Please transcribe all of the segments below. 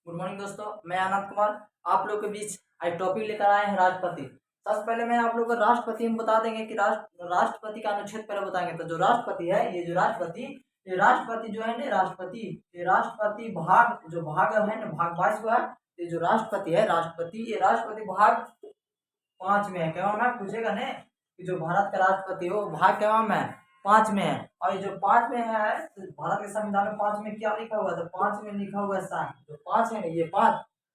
Good morning दोस्तों, मैं आनंद कुमार आप लोग के बीच आज टॉपिक लेकर आए हैं राष्ट्रपति। सबसे पहले मैं आप लोग को राष्ट्रपति हम बता देंगे कि राष्ट्रपति का अनुच्छेद पहले बताएंगे। तो जो राष्ट्रपति है, ये राष्ट्रपति जो है ना, राष्ट्रपति भाग जो भाग है ना, भाग 22 को है। ये जो राष्ट्रपति है, ये राष्ट्रपति भाग 5 में है। क्या मैं पूछेगा ने कि जो भारत का राष्ट्रपति हो भाग क्या में 5 में है। और ये जो 5 में है, तो भारत के संविधान में 5 में क्या लिखा हुआ है? तो 5 में लिखा हुआ है संघ। जो 5 है ना, ये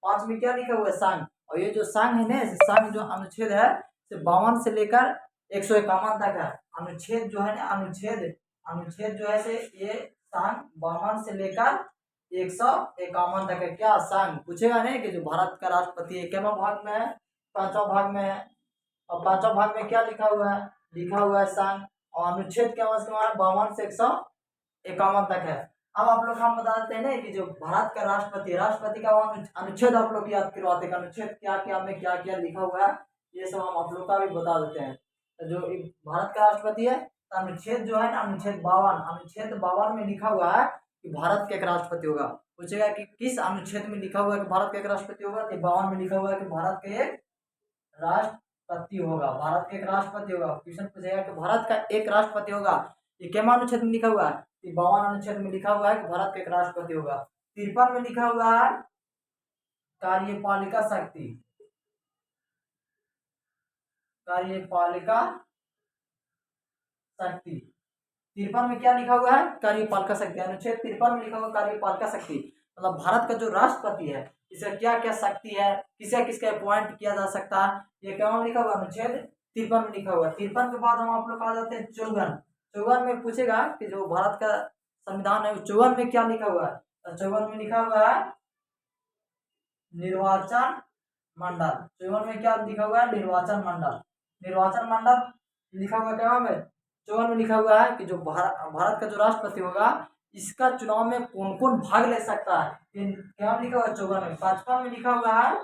5 में क्या लिखा हुआ है? संघ। और ये जो संघ है ना, संघ जो अनुच्छेद है 52 से लेकर 151 तक है। अनुच्छेद जो है ना, अनुच्छेद जो है से ये संघ 52 से लेकर 151 तक है। क्या संघ पूछेगा नहीं कि जो भारत का राष्ट्रपति है क्या भाग में है? 5वां भाग में है। और 5वां भाग में क्या लिखा हुआ है? संघ। और अनुच्छेद क्या है? 52 से 151 तक है। अब आप लोग हम बता देते हैं ना कि जो भारत का राष्ट्रपति का वो अनुच्छेद आप लोग याद करवाते हैं। अनुच्छेद क्या क्या में क्या क्या लिखा हुआ है, ये सब हम आप लोग का भी बता देते हैं। तो जो भारत का राष्ट्रपति है, तो अनुच्छेद जो है ना, अनुच्छेद 52 में लिखा हुआ है कि भारत का एक राष्ट्रपति होगा। पूछेगा कि किस अनुच्छेद में लिखा हुआ है कि भारत का एक राष्ट्रपति होगा? 52 में लिखा हुआ है कि भारत का एक राष्ट्रपति होगा। भारत का एक राष्ट्रपति होगा। क्वेश्चन पूछेगा कि भारत का एक राष्ट्रपति होगा, ये क्या अनुच्छेद में लिखा हुआ है? 52 अनुच्छेद में लिखा हुआ है कि भारत का एक राष्ट्रपति होगा। 53 में लिखा हुआ है कार्यपालिका शक्ति। कार्यपालिका शक्ति 53 में क्या लिखा हुआ है? कार्यपालिका शक्ति। अनुच्छेद 53 में लिखा हुआ कार्यपालिका शक्ति, मतलब भारत का जो राष्ट्रपति है इसका क्या क्या शक्ति है, किसे किसके अपॉइंट किया जा सकता है, ये क्या लिखा हुआ? अनुच्छेद 53 में लिखा हुआ है। 53 के बाद हम आप लोग आ जाते हैं 54 में पूछेगा कि जो भारत का संविधान है 54 में क्या लिखा हुआ है? तो 54 में लिखा हुआ है निर्वाचन मंडल। 54 में क्या लिखा हुआ है? निर्वाचन मंडल लिखा हुआ क्या है? 54 में लिखा हुआ है कि जो भारत का जो राष्ट्रपति होगा इसका चुनाव में कौन कौन भाग ले सकता है, क्या लिखा हुआ है 54 में। 55 में लिखा हुआ है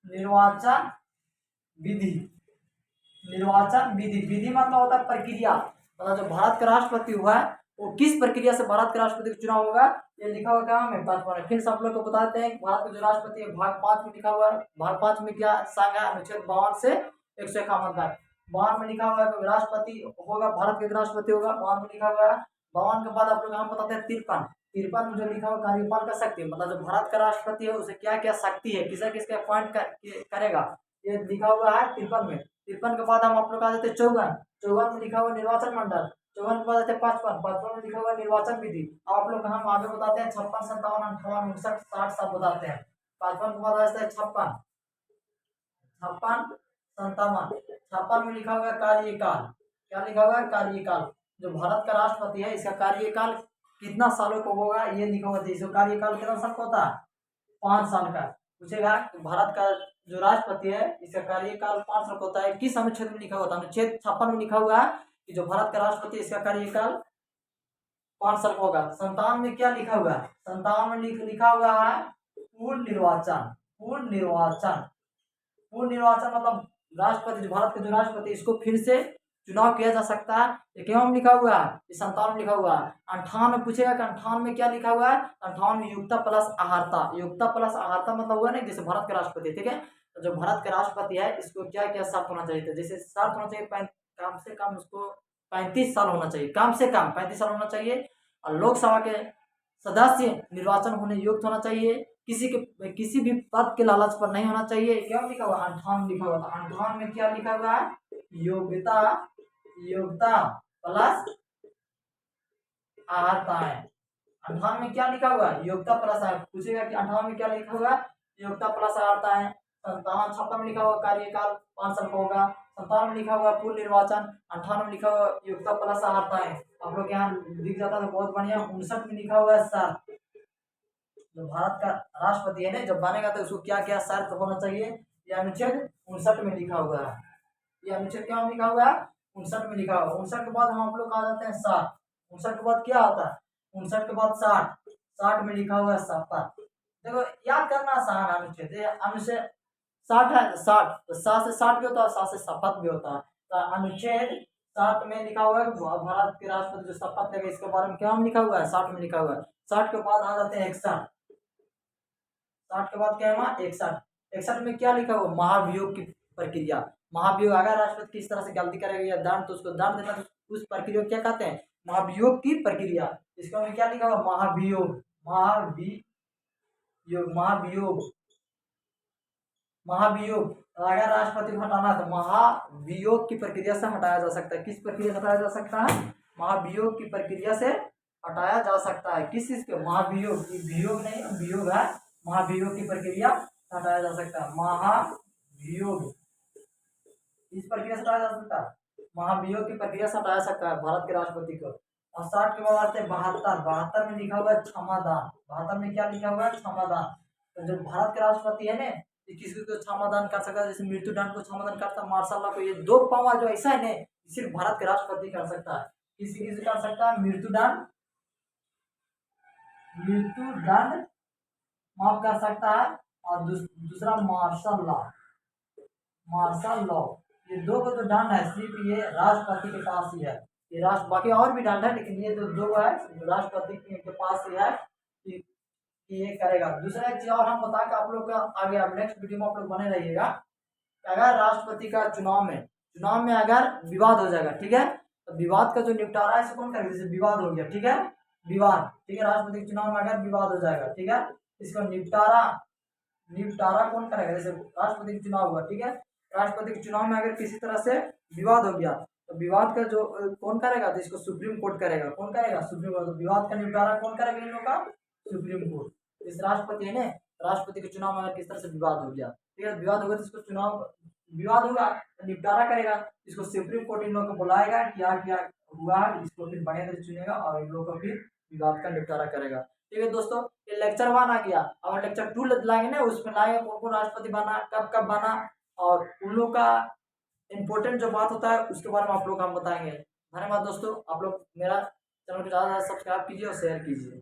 निर्वाचन विधि। विधि मतलब होता है प्रक्रिया, मतलब जो भारत का राष्ट्रपति हुआ है वो किस प्रक्रिया से भारत के राष्ट्रपति का चुनाव होगा, ये लिखा हुआ क्या है? 55 में। फिर सब लोग को बताते हैं भारत का जो राष्ट्रपति है भाग 5 में लिखा हुआ है। भाग 5 में क्या संघ है? अनुच्छेद 52 से 151 तक। 52 में लिखा हुआ है राष्ट्रपति होगा, भारत के राष्ट्रपति होगा। 52 में लिखा हुआ है। 52 के बाद आप लोग हम बताते हैं 53 में जो लिखा हुआ कार्यपालिका शक्ति, मतलब जो भारत का राष्ट्रपति है उसे क्या क्या शक्ति है, किसे किसके अपॉइंट करेगा, ये लिखा हुआ है 53 में। 53 के बाद हम आप लोग आ जाते हैं 54 में लिखा हुआ निर्वाचन मंडल। 54 के बाद आते हैं 55 में लिखा हुआ निर्वाचन विधि। अब आप लोग हम आगे बताते हैं 56, 57, 58, 59, 60 सब बताते हैं। 55 के बाद आता है 56, 57 में लिखा हुआ है कार्यकाल। क्या लिखा हुआ है? कार्यकाल। जो भारत का राष्ट्रपति है इसका कार्यकाल कितना सालों को होगा, ये लिखा हुआ है। इसका कार्यकाल कितना साल का होता है? 5 साल का। पूछेगा तो भारत का जो राष्ट्रपति है इसका कार्यकाल 5 साल का होता है। किस अनुच्छेद में लिखा हुआ था? अनुच्छेद 56 में लिखा हुआ है कि जो भारत का राष्ट्रपति इसका कार्यकाल 5 साल का होगा। 57 में क्या लिखा हुआ है? 57 में लिखा हुआ है पूर्ण निर्वाचन मतलब राष्ट्रपति, जो भारत के जो राष्ट्रपति इसको फिर से चुनाव किया जा सकता है। ये क्यों लिखा हुआ है? 57 में लिखा हुआ है। 58 में पूछेगा कि 58 में क्या लिखा हुआ है? 58 में योग्यता प्लस आहारता मतलब हुआ नहीं, जैसे भारत के राष्ट्रपति, ठीक है। तो जो भारत के राष्ट्रपति है इसको क्या क्या शर्त होना चाहिए? जैसे शर्त होना चाहिए कम से कम उसको 35 साल होना चाहिए, कम से कम 35 साल होना चाहिए। और लोकसभा के सदस्य निर्वाचन होने योग्य होना चाहिए। किसी भी पद के लालच पर नहीं होना चाहिए। क्या लिखा हुआ? 58 लिखा हुआ था। 58 में क्या लिखा हुआ है? योग्यता प्लस आहारताएं। 58 में क्या लिखा हुआ है? योग्यता प्लस आहार। पूछेगा कि 58 में क्या लिखा हुआ है? योग्यता प्लस आहारताएं। 57, 56 में लिखा हुआ कार्यकाल 5 साल का होगा। 57 में लिखा हुआ पूर्ण निर्वाचन। 58 में लिखा हुआ योग्यता प्लस आहारताएं। आप लोग यहाँ दिख जाता है बहुत बढ़िया। 59 में लिखा हुआ है शर्त। जो भारत का राष्ट्रपति है ना जब बनेगा तो उसको क्या क्या शर्त होना चाहिए, ये अनुच्छेद 59 में लिखा हुआ है। ये अनुच्छेद क्या लिखा हुआ है? 59 में लिखा हुआ है। 59 के बाद हम आप लोग आ जाते हैं 60। 59 के बाद क्या आता है? 59 के बाद 60 में लिखा हुआ है शपथ। देखो याद करना आसान है। अनुच्छेद 60 है, 60 तो 60 से 60 भी होता है, 60 से शपथ भी होता है। तो अनुच्छेद 60 में लिखा हुआ है भारत के राष्ट्रपति जो शपथ लेगा इसके बारे में क्या लिखा हुआ है? 60 में लिखा हुआ है। 60 के बाद आ जाते हैं 61। 60 के बाद क्या है वहाँ 61। 61 में क्या लिखा हुआ, महाभियोग की प्रक्रिया। महाभियोग, अगर राष्ट्रपति किस तरह से गलती करेगा या दंड तो उसको दंड देना, तो उस प्रक्रिया को क्या कहते हैं, महाभियोग की प्रक्रिया। इसका में क्या लिखा हुआ, महाभियोग, महाभियोग, महाभियोग, महाभियोग। अगर राष्ट्रपति को हटाना है तो महाभियोग की प्रक्रिया से हटाया जा सकता है। किस प्रक्रिया से हटाया जा सकता है, महाभियोग की प्रक्रिया से हटाया जा सकता है। किस चीज के, महाभियोग, वियोग नहीं वियोग है, महाभियोग की प्रक्रिया से हटाया जा सकता है। महाभियोग, इस प्रक्रिया से हटाया जा सकता है, महाभियोग की प्रक्रिया से हटाया सकता है भारत के राष्ट्रपति को। और 60 के बाद आते हैं 72। 72 में लिखा हुआ है क्षमादान। 72 में क्या लिखा हुआ है, क्षमादान। तो जो भारत के राष्ट्रपति है ना, किसी को क्षमादान कर सकता है, जैसे मृत्युदंड को क्षमादान करता है, मार्शल लॉ को, ये 2 पावर जो ऐसा है ना, सिर्फ भारत के राष्ट्रपति कर सकता है। किसी किसी कर सकता है, मृत्युदंड, मृत्युदंड माफ कर सकता है, और दूसरा मार्शल लॉ, मार्शल लॉ। ये 2 को जो दंड है सिर्फ ये राष्ट्रपति के पास ही है। ये राष्ट्र, बाकी और भी दंड है, लेकिन ये जो 2 है राष्ट्रपति के पास ही है कि ये करेगा। दूसरा एक चीज और हम बता के आप लोग का आगे, अब नेक्स्ट वीडियो में आप लोग बने रहिएगा। अगर राष्ट्रपति का चुनाव में अगर विवाद हो जाएगा, ठीक है, तो विवाद का जो निपटारा है कौन करेगा, जैसे विवाद हो गया, ठीक है, विवाद, ठीक है, राष्ट्रपति के चुनाव में अगर विवाद हो जाएगा, ठीक है, इसका निपटारा कौन करेगा, जैसे राष्ट्रपति का चुनाव हुआ, ठीक है, राष्ट्रपति के चुनाव में अगर किसी तरह से विवाद हो गया, तो विवाद का जो कौन करेगा, तो इसको सुप्रीम कोर्ट करेगा। कौन करेगा, सुप्रीम कोर्ट। तो विवाद का निपटारा कौन करेगा इन लोग का, सुप्रीम कोर्ट। इस राष्ट्रपति है ना, राष्ट्रपति के चुनाव में अगर किस तरह से विवाद हो गया, ठीक है, विवाद होगा तो इसको चुनाव, विवाद होगा तो निपटारा करेगा, इसको सुप्रीम कोर्ट इन लोग को बुलाएगा, क्या क्या हुआ है इसको फिर बढ़िया से चुनेगा और इन लोग को फिर विवाद का निपटारा करेगा। ठीक है दोस्तों, ये लेक्चर 1 आ गया। अब लेक्चर 2 लाएंगे ना, उसमें लाएंगे कौन कौन राष्ट्रपति बना, कब कब बना, और उन लोग का इम्पोर्टेंट जो बात होता है उसके बारे में आप लोग हम बताएंगे। धन्यवाद दोस्तों, आप लोग मेरा चैनल को ज़्यादा सब्सक्राइब कीजिए और शेयर कीजिए।